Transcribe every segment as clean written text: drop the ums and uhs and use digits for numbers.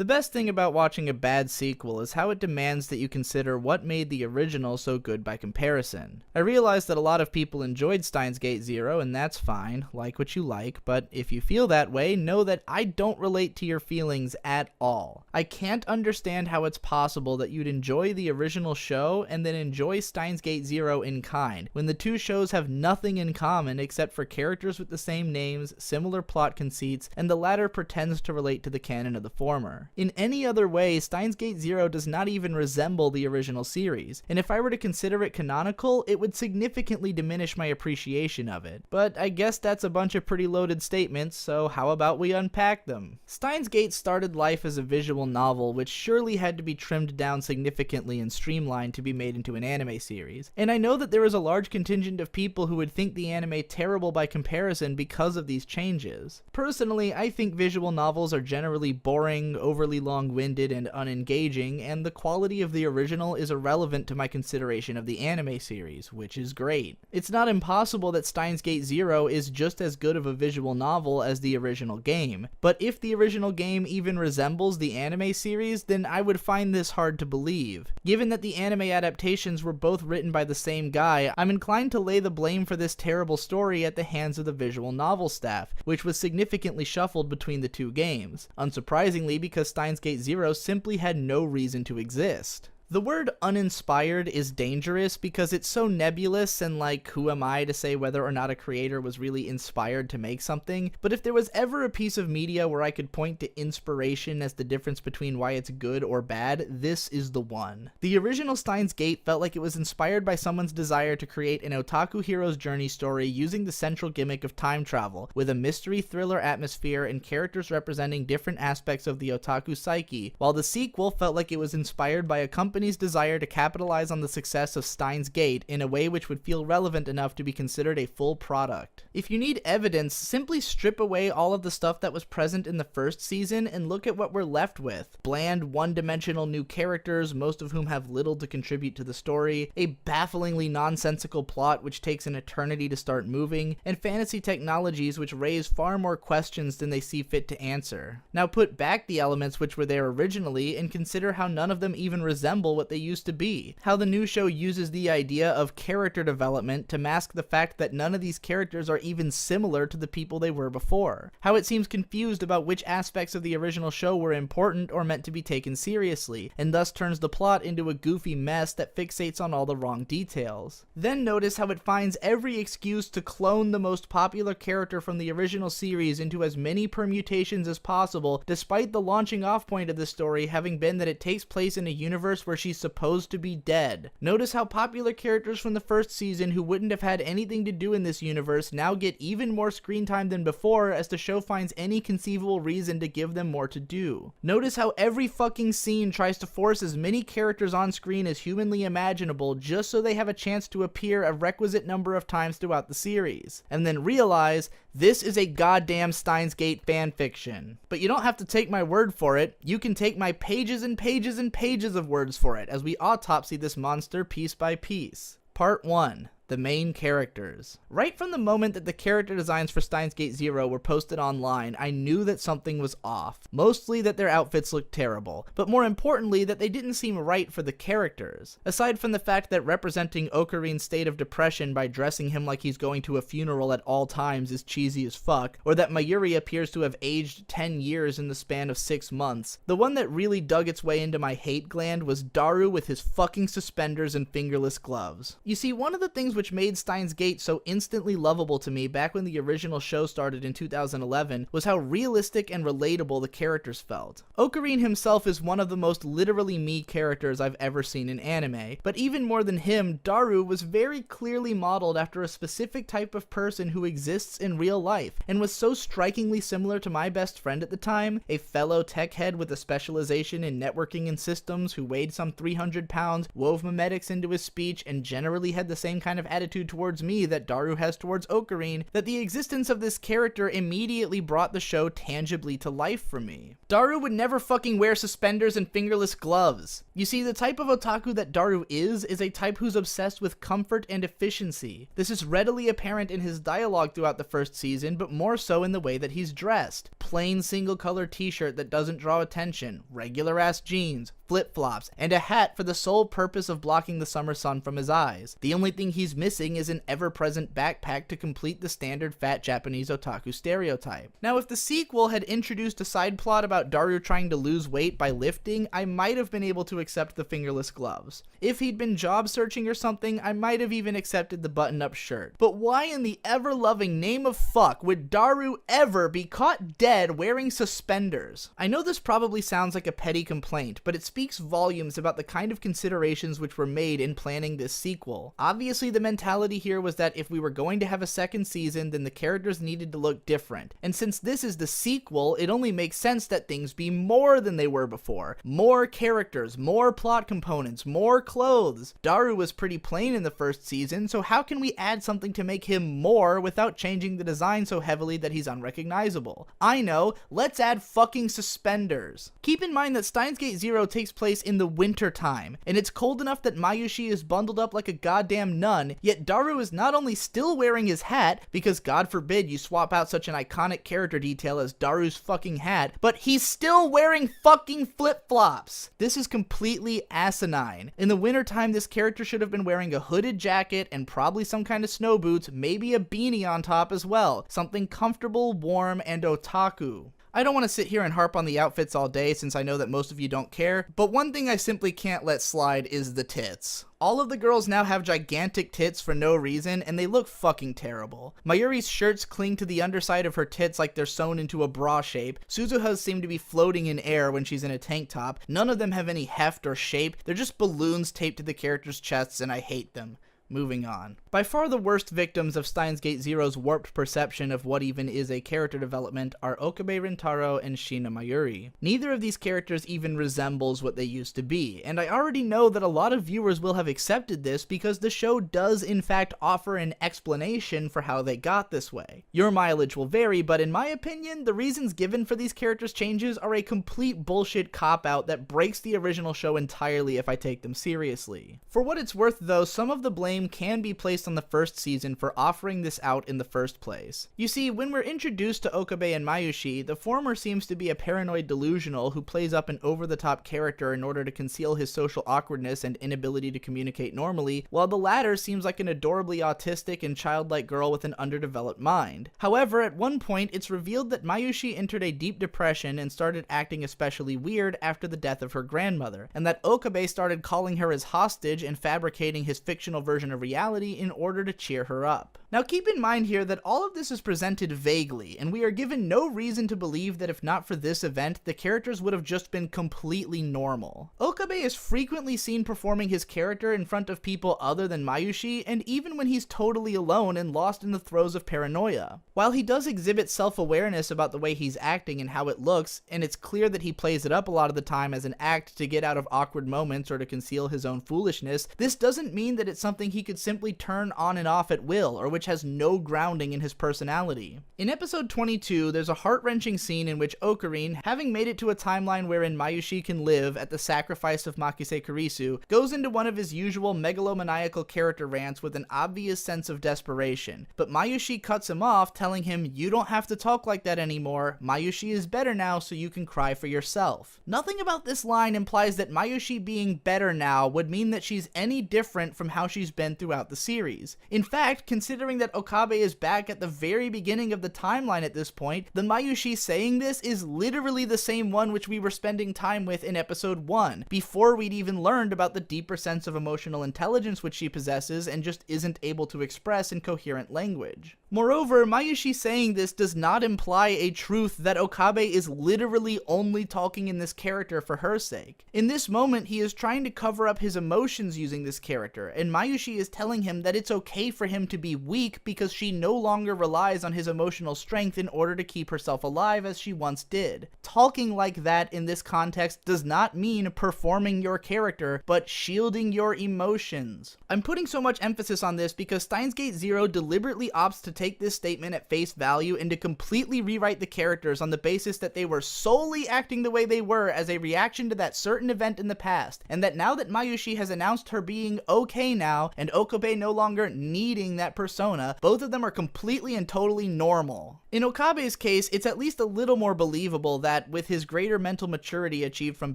The best thing about watching a bad sequel is how it demands that you consider what made the original so good by comparison. I realize that a lot of people enjoyed Steins Gate Zero, and that's fine, like what you like, but if you feel that way, know that I don't relate to your feelings at all. I can't understand how it's possible that you'd enjoy the original show and then enjoy Steins Gate Zero in kind, when the two shows have nothing in common except for characters with the same names, similar plot conceits, and the latter pretends to relate to the canon of the former. In any other way, Steins Gate Zero does not even resemble the original series, and if I were to consider it canonical, it would significantly diminish my appreciation of it. But I guess that's a bunch of pretty loaded statements, so how about we unpack them? Steins Gate started life as a visual novel, which surely had to be trimmed down significantly and streamlined to be made into an anime series, and I know that there is a large contingent of people who would think the anime terrible by comparison because of these changes. Personally, I think visual novels are generally boring, overly long-winded, and unengaging, and the quality of the original is irrelevant to my consideration of the anime series, which is great. It's not impossible that Steins Gate Zero is just as good of a visual novel as the original game, but if the original game even resembles the anime series, then I would find this hard to believe. Given that the anime adaptations were both written by the same guy, I'm inclined to lay the blame for this terrible story at the hands of the visual novel staff, which was significantly shuffled between the two games, unsurprisingly because Steins Gate Zero simply had no reason to exist. The word uninspired is dangerous because it's so nebulous and like, who am I to say whether or not a creator was really inspired to make something? But if there was ever a piece of media where I could point to inspiration as the difference between why it's good or bad, this is the one. The original Steins Gate felt like it was inspired by someone's desire to create an otaku hero's journey story using the central gimmick of time travel, with a mystery thriller atmosphere and characters representing different aspects of the otaku psyche, while the sequel felt like it was inspired by a company's desire to capitalize on the success of Steins Gate in a way which would feel relevant enough to be considered a full product. If you need evidence, simply strip away all of the stuff that was present in the first season and look at what we're left with. Bland, one-dimensional new characters, most of whom have little to contribute to the story, a bafflingly nonsensical plot which takes an eternity to start moving, and fantasy technologies which raise far more questions than they see fit to answer. Now put back the elements which were there originally and consider how none of them even resemble what they used to be. How the new show uses the idea of character development to mask the fact that none of these characters are even similar to the people they were before. How it seems confused about which aspects of the original show were important or meant to be taken seriously, and thus turns the plot into a goofy mess that fixates on all the wrong details. Then notice how it finds every excuse to clone the most popular character from the original series into as many permutations as possible, despite the launching off point of the story having been that it takes place in a universe where she's supposed to be dead. Notice how popular characters from the first season who wouldn't have had anything to do in this universe now get even more screen time than before, as the show finds any conceivable reason to give them more to do. Notice how every fucking scene tries to force as many characters on screen as humanly imaginable just so they have a chance to appear a requisite number of times throughout the series. And then realize this is a goddamn Steins Gate fanfiction. But you don't have to take my word for it. You can take my pages and pages and pages of words for it as we autopsy this monster piece by piece. Part 1. The main characters. Right from the moment that the character designs for Steins Gate Zero were posted online, I knew that something was off. Mostly that their outfits looked terrible, but more importantly that they didn't seem right for the characters. Aside from the fact that representing Okarin's state of depression by dressing him like he's going to a funeral at all times is cheesy as fuck, or that Mayuri appears to have aged 10 years in the span of 6 months, the one that really dug its way into my hate gland was Daru with his fucking suspenders and fingerless gloves. You see, one of the things which made Steins Gate so instantly lovable to me back when the original show started in 2011 was how realistic and relatable the characters felt. Okarin himself is one of the most literally me characters I've ever seen in anime, but even more than him, Daru was very clearly modeled after a specific type of person who exists in real life, and was so strikingly similar to my best friend at the time, a fellow tech head with a specialization in networking and systems who weighed some 300 pounds, wove memetics into his speech, and generally had the same kind of attitude towards me that Daru has towards Ocarine, that the existence of this character immediately brought the show tangibly to life for me. Daru would never fucking wear suspenders and fingerless gloves. You see, the type of otaku that Daru is a type who's obsessed with comfort and efficiency. This is readily apparent in his dialogue throughout the first season, but more so in the way that he's dressed. Plain single color t-shirt that doesn't draw attention, regular ass jeans, flip-flops, and a hat for the sole purpose of blocking the summer sun from his eyes. The only thing he's missing is an ever-present backpack to complete the standard fat Japanese otaku stereotype. Now, if the sequel had introduced a side plot about Daru trying to lose weight by lifting, I might have been able to accept the fingerless gloves. If he'd been job searching or something, I might have even accepted the button-up shirt. But why in the ever-loving name of fuck would Daru ever be caught dead wearing suspenders? I know this probably sounds like a petty complaint, but it speaks volumes about the kind of considerations which were made in planning this sequel. Obviously, the mentality here was that if we were going to have a second season, then the characters needed to look different. And since this is the sequel, it only makes sense that things be more than they were before. More characters, more plot components, more clothes. Daru was pretty plain in the first season, so how can we add something to make him more without changing the design so heavily that he's unrecognizable? I know, let's add fucking suspenders. Keep in mind that Steins Gate Zero takes place in the winter time, and it's cold enough that Mayushi is bundled up like a goddamn nun, yet Daru is not only still wearing his hat, because God forbid you swap out such an iconic character detail as Daru's fucking hat, but he's still wearing fucking flip-flops. This is completely asinine. In the wintertime, this character should have been wearing a hooded jacket and probably some kind of snow boots, maybe a beanie on top as well. Something comfortable, warm, and otaku. I don't want to sit here and harp on the outfits all day since I know that most of you don't care, but one thing I simply can't let slide is the tits. All of the girls now have gigantic tits for no reason, and they look fucking terrible. Mayuri's shirts cling to the underside of her tits like they're sewn into a bra shape. Suzuha's seem to be floating in air when she's in a tank top. None of them have any heft or shape. They're just balloons taped to the characters' chests, and I hate them. Moving on. By far the worst victims of Steins Gate Zero's warped perception of what even is a character development are Okabe Rintaro and Shina Mayuri. Neither of these characters even resembles what they used to be, and I already know that a lot of viewers will have accepted this because the show does in fact offer an explanation for how they got this way. Your mileage will vary, but in my opinion, the reasons given for these characters' changes are a complete bullshit cop-out that breaks the original show entirely if I take them seriously. For what it's worth though, some of the blame can be placed on the first season for offering this out in the first place. You see, when we're introduced to Okabe and Mayushi, the former seems to be a paranoid delusional who plays up an over-the-top character in order to conceal his social awkwardness and inability to communicate normally, while the latter seems like an adorably autistic and childlike girl with an underdeveloped mind. However, at one point, it's revealed that Mayushi entered a deep depression and started acting especially weird after the death of her grandmother, and that Okabe started calling her as hostage and fabricating his fictional version of reality in order to cheer her up. Now keep in mind here that all of this is presented vaguely, and we are given no reason to believe that if not for this event, the characters would have just been completely normal. Okabe is frequently seen performing his character in front of people other than Mayushi, and even when he's totally alone and lost in the throes of paranoia. While he does exhibit self-awareness about the way he's acting and how it looks, and it's clear that he plays it up a lot of the time as an act to get out of awkward moments or to conceal his own foolishness, this doesn't mean that it's something he could simply turn on and off at will, or which has no grounding in his personality. In episode 22, there's a heart-wrenching scene in which Ocarine, having made it to a timeline wherein Mayushi can live at the sacrifice of Makise Kurisu, goes into one of his usual megalomaniacal character rants with an obvious sense of desperation. But Mayushi cuts him off, telling him, "You don't have to talk like that anymore. Mayushi is better now, so you can cry for yourself." Nothing about this line implies that Mayushi being better now would mean that she's any different from how she's been throughout the series. In fact, considering that Okabe is back at the very beginning of the timeline at this point, the Mayushi saying this is literally the same one which we were spending time with in episode 1, before we'd even learned about the deeper sense of emotional intelligence which she possesses and just isn't able to express in coherent language. Moreover, Mayushi saying this does not imply a truth that Okabe is literally only talking in this character for her sake. In this moment, he is trying to cover up his emotions using this character, and Mayushi is telling him that it's okay for him to be weak because she no longer relies on his emotional strength in order to keep herself alive as she once did. Talking like that in this context does not mean performing your character, but shielding your emotions. I'm putting so much emphasis on this because Steins Gate Zero deliberately opts to take this statement at face value and to completely rewrite the characters on the basis that they were solely acting the way they were as a reaction to that certain event in the past, and that now that Mayushi has announced her being okay now, and Okabe no longer needing that persona, both of them are completely and totally normal. In Okabe's case, it's at least a little more believable that, with his greater mental maturity achieved from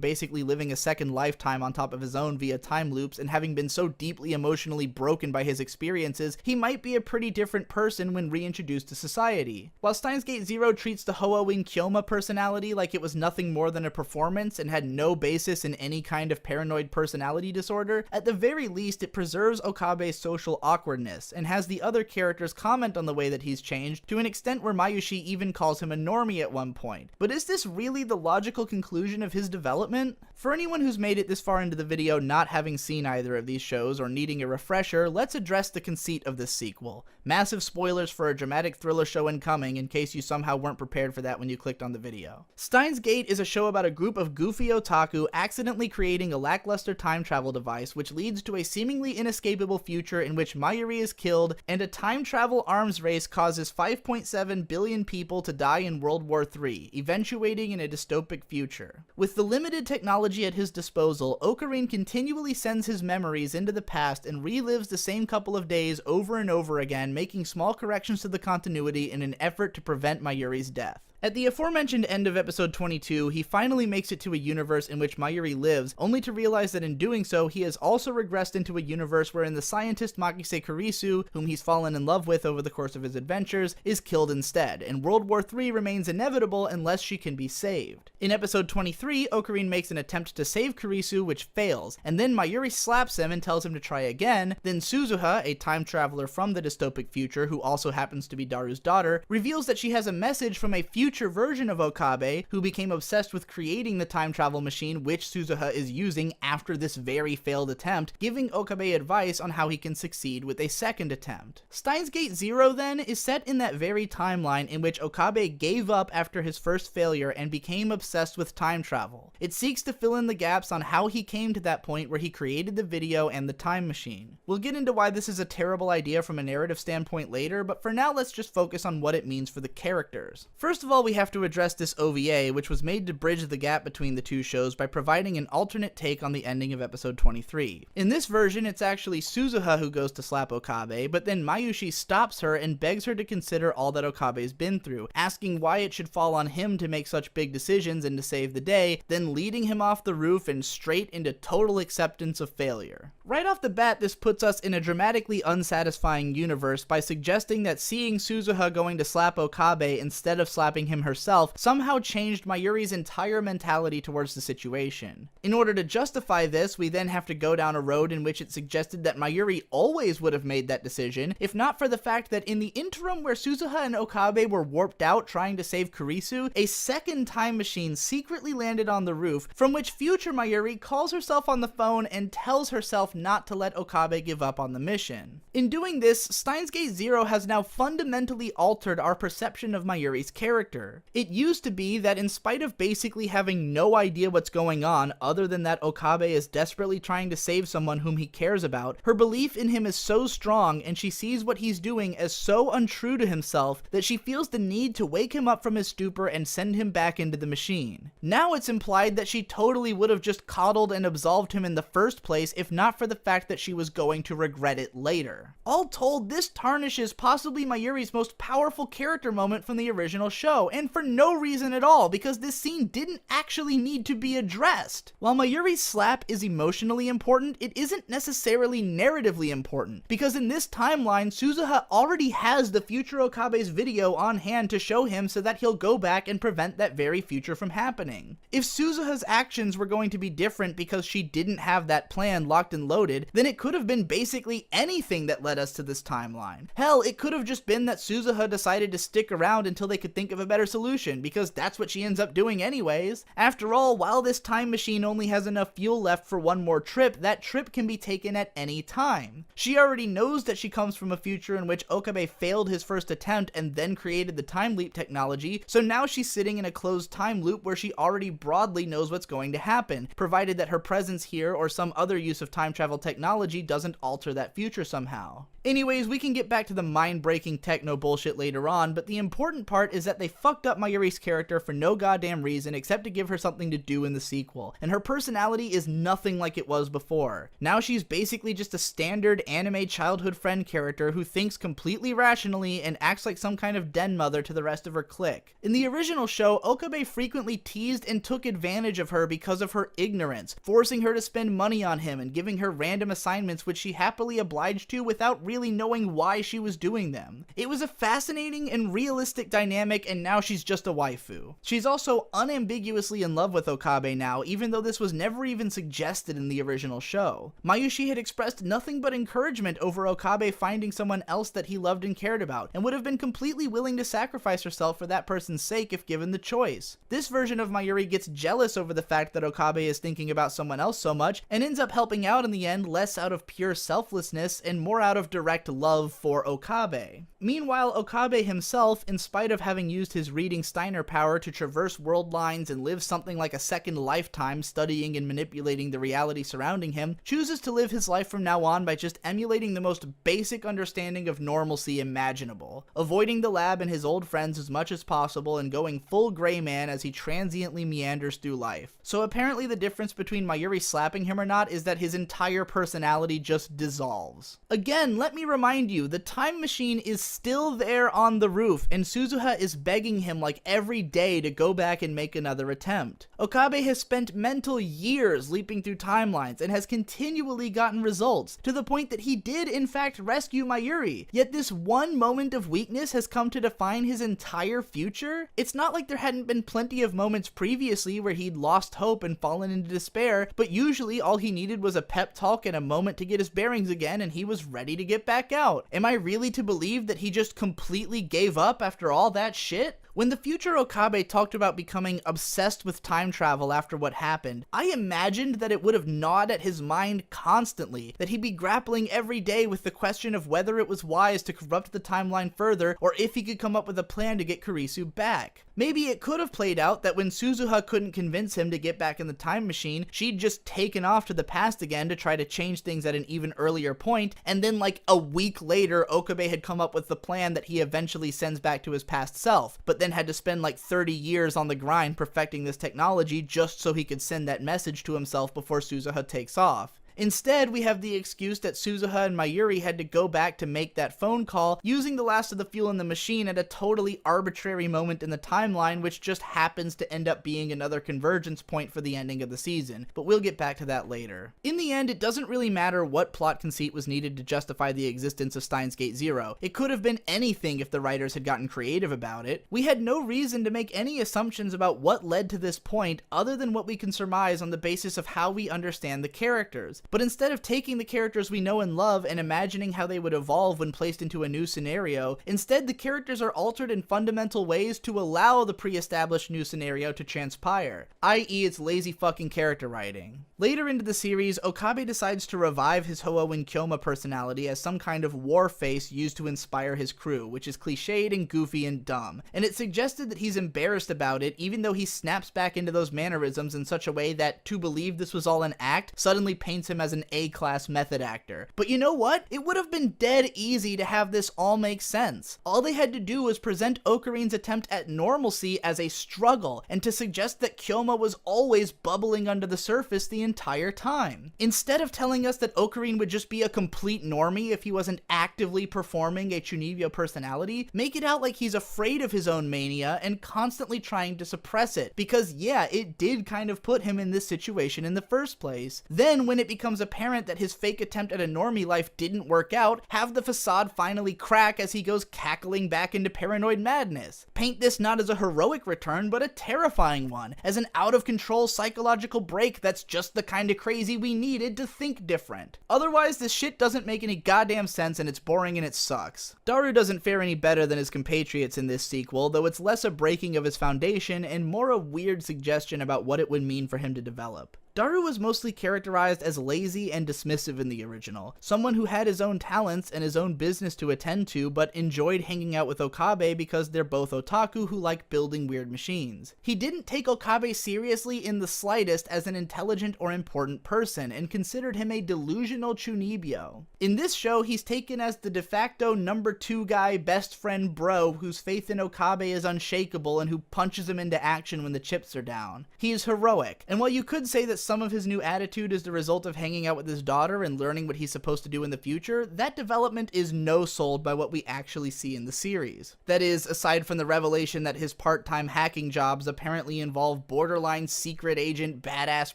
basically living a second lifetime on top of his own via time loops and having been so deeply emotionally broken by his experiences, he might be a pretty different person when reintroduced to society. While Steins Gate Zero treats the Hoa-wing Kyoma personality like it was nothing more than a performance and had no basis in any kind of paranoid personality disorder, at the very least it preserves Okabe's social awkwardness, and has the other characters comment on the way that he's changed to an extent where Mayushi even calls him a normie at one point. But is this really the logical conclusion of his development? For anyone who's made it this far into the video not having seen either of these shows or needing a refresher, let's address the conceit of this sequel. Massive spoilers for a dramatic thriller show incoming in case you somehow weren't prepared for that when you clicked on the video. Steins Gate is a show about a group of goofy otaku accidentally creating a lackluster time travel device which leads to a seemingly inescapable future in which Mayuri is killed and a time travel arms race causes 5.7 billion people to die in World War III, eventuating in a dystopic future. With the limited technology at his disposal, Ocarine continually sends his memories into the past and relives the same couple of days over and over again, making small corrections to the continuity in an effort to prevent Mayuri's death. At the aforementioned end of episode 22, he finally makes it to a universe in which Mayuri lives, only to realize that in doing so, he has also regressed into a universe wherein the scientist Makise Kurisu, whom he's fallen in love with over the course of his adventures, is killed instead, and World War III remains inevitable unless she can be saved. In episode 23, Ocarine makes an attempt to save Kurisu, which fails, and then Mayuri slaps him and tells him to try again. Then Suzuha, a time traveler from the dystopic future who also happens to be Daru's daughter, reveals that she has a message from a future version of Okabe, who became obsessed with creating the time travel machine which Suzuha is using after this very failed attempt, giving Okabe advice on how he can succeed with a second attempt. Steins Gate Zero, then, is set in that very timeline in which Okabe gave up after his first failure and became obsessed with time travel. It seeks to fill in the gaps on how he came to that point where he created the video and the time machine. We'll get into why this is a terrible idea from a narrative standpoint later, but for now let's just focus on what it means for the characters. First of all, we have to address this OVA, which was made to bridge the gap between the two shows by providing an alternate take on the ending of episode 23. In this version, it's actually Suzuha who goes to slap Okabe, but then Mayushi stops her and begs her to consider all that Okabe's been through, asking why it should fall on him to make such big decisions and to save the day, then leading him off the roof and straight into total acceptance of failure. Right off the bat, this puts us in a dramatically unsatisfying universe by suggesting that seeing Suzuha going to slap Okabe instead of slapping him herself somehow changed Mayuri's entire mentality towards the situation. In order to justify this, we then have to go down a road in which it suggested that Mayuri always would have made that decision, if not for the fact that in the interim where Suzuha and Okabe were warped out trying to save Kurisu, a second time machine secretly landed on the roof, from which future Mayuri calls herself on the phone and tells herself not to let Okabe give up on the mission. In doing this, Steins Gate Zero has now fundamentally altered our perception of Mayuri's character. It used to be that in spite of basically having no idea what's going on other than that Okabe is desperately trying to save someone whom he cares about, her belief in him is so strong and she sees what he's doing as so untrue to himself that she feels the need to wake him up from his stupor and send him back into the machine. Now it's implied that she totally would have just coddled and absolved him in the first place if not for the fact that she was going to regret it later. All told, this tarnishes possibly Mayuri's most powerful character moment from the original show, show, and for no reason at all, because this scene didn't actually need to be addressed. While Mayuri's slap is emotionally important, it isn't necessarily narratively important, because in this timeline, Suzuha already has the future Okabe's video on hand to show him so that he'll go back and prevent that very future from happening. If Suzuha's actions were going to be different because she didn't have that plan locked and loaded, then it could have been basically anything that led us to this timeline. Hell, it could have just been that Suzuha decided to stick around until they could think of a better solution, because that's what she ends up doing anyways. After all, while this time machine only has enough fuel left for one more trip, that trip can be taken at any time. She already knows that she comes from a future in which Okabe failed his first attempt and then created the time leap technology, so now she's sitting in a closed time loop where she already broadly knows what's going to happen, provided that her presence here or some other use of time travel technology doesn't alter that future somehow. Anyways, we can get back to the mind-breaking techno bullshit later on, but the important part is that they fucked up Mayuri's character for no goddamn reason except to give her something to do in the sequel, and her personality is nothing like it was before. Now she's basically just a standard anime childhood friend character who thinks completely rationally and acts like some kind of den mother to the rest of her clique. In the original show, Okabe frequently teased and took advantage of her because of her ignorance, forcing her to spend money on him and giving her random assignments which she happily obliged to without really knowing why she was doing them. It was a fascinating and realistic dynamic, and now she's just a waifu. She's also unambiguously in love with Okabe now, even though this was never even suggested in the original show. Mayushi had expressed nothing but encouragement over Okabe finding someone else that he loved and cared about, and would have been completely willing to sacrifice herself for that person's sake if given the choice. This version of Mayuri gets jealous over the fact that Okabe is thinking about someone else so much, and ends up helping out in the end less out of pure selflessness and more out of direct love for Okabe. Meanwhile, Okabe himself, in spite of having used his reading Steiner power to traverse world lines and live something like a second lifetime studying and manipulating the reality surrounding him, chooses to live his life from now on by just emulating the most basic understanding of normalcy imaginable, avoiding the lab and his old friends as much as possible and going full gray man as he transiently meanders through life. So apparently the difference between Mayuri slapping him or not is that his entire personality just dissolves. Again, let me remind you, the time machine is still there on the roof, and Suzuha is begging him like every day to go back and make another attempt. Okabe has spent mental years leaping through timelines and has continually gotten results, to the point that he did in fact rescue Mayuri, yet this one moment of weakness has come to define his entire future? It's not like there hadn't been plenty of moments previously where he'd lost hope and fallen into despair, but usually all he needed was a pep talk and a moment to get his bearings again and he was ready to get back out. Am I really to believe that he just completely gave up after all that shit? When the future Okabe talked about becoming obsessed with time travel after what happened, I imagined that it would have gnawed at his mind constantly, that he'd be grappling every day with the question of whether it was wise to corrupt the timeline further, or if he could come up with a plan to get Kurisu back. Maybe it could have played out that when Suzuha couldn't convince him to get back in the time machine, she'd just taken off to the past again to try to change things at an even earlier point, and then like a week later, Okabe had come up with the plan that he eventually sends back to his past self, but then had to spend like 30 years on the grind perfecting this technology just so he could send that message to himself before Suzuha takes off. Instead, we have the excuse that Suzuha and Mayuri had to go back to make that phone call, using the last of the fuel in the machine at a totally arbitrary moment in the timeline, which just happens to end up being another convergence point for the ending of the season, but we'll get back to that later. In the end, it doesn't really matter what plot conceit was needed to justify the existence of Steins Gate Zero. It could have been anything if the writers had gotten creative about it. We had no reason to make any assumptions about what led to this point other than what we can surmise on the basis of how we understand the characters. But instead of taking the characters we know and love and imagining how they would evolve when placed into a new scenario, instead the characters are altered in fundamental ways to allow the pre-established new scenario to transpire, i.e. it's lazy fucking character writing. Later into the series, Okabe decides to revive his Hoho and Kyoma personality as some kind of war face used to inspire his crew, which is cliched and goofy and dumb, and it's suggested that he's embarrassed about it even though he snaps back into those mannerisms in such a way that to believe this was all an act suddenly paints him him as an A-class method actor. But you know what? It would have been dead easy to have this all make sense. All they had to do was present Okarine's attempt at normalcy as a struggle, and to suggest that Kyoma was always bubbling under the surface the entire time. Instead of telling us that Ocarine would just be a complete normie if he wasn't actively performing a Chunibyo personality, make it out like he's afraid of his own mania and constantly trying to suppress it, because yeah, it did kind of put him in this situation in the first place. Then, when it becomes apparent that his fake attempt at a normie life didn't work out, have the facade finally crack as he goes cackling back into paranoid madness. Paint this not as a heroic return, but a terrifying one, as an out-of-control psychological break that's just the kind of crazy we needed to think different. Otherwise, this shit doesn't make any goddamn sense, and it's boring and it sucks. Daru doesn't fare any better than his compatriots in this sequel, though it's less a breaking of his foundation and more a weird suggestion about what it would mean for him to develop. Daru was mostly characterized as lazy and dismissive in the original, someone who had his own talents and his own business to attend to, but enjoyed hanging out with Okabe because they're both otaku who like building weird machines. He didn't take Okabe seriously in the slightest as an intelligent or important person, and considered him a delusional chunibyo. In this show, he's taken as the de facto number 2 guy, best friend bro, whose faith in Okabe is unshakable and who punches him into action when the chips are down. He is heroic, and while you could say that some of his new attitude is the result of hanging out with his daughter and learning what he's supposed to do in the future, that development is no sold by what we actually see in the series. That is, aside from the revelation that his part-time hacking jobs apparently involve borderline secret agent badass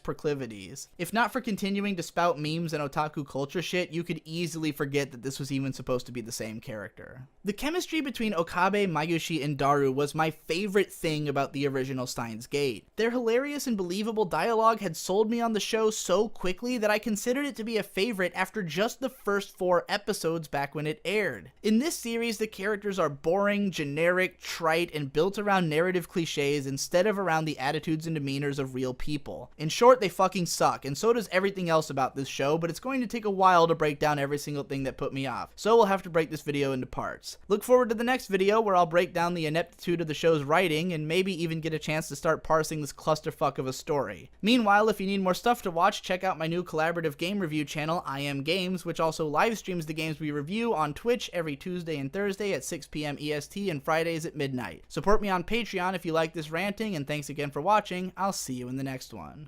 proclivities. If not for continuing to spout memes and otaku culture shit, you could easily forget that this was even supposed to be the same character. The chemistry between Okabe, Mayushi, and Daru was my favorite thing about the original Steins Gate. Their hilarious and believable dialogue had sold me on the show so quickly that I considered it to be a favorite after just the first 4 episodes back when it aired. In this series, the characters are boring, generic, trite, and built around narrative cliches instead of around the attitudes and demeanors of real people. In short, they fucking suck, and so does everything else about this show, but it's going to take a while to break down every single thing that put me off, so we'll have to break this video into parts. Look forward to the next video where I'll break down the ineptitude of the show's writing, and maybe even get a chance to start parsing this clusterfuck of a story. Meanwhile, if you need more stuff to watch, check out my new collaborative game review channel, I Am Games, which also live streams the games we review on Twitch every Tuesday and Thursday at 6 p.m. EST and Fridays at midnight. Support me on Patreon if you like this ranting, and thanks again for watching. I'll see you in the next one.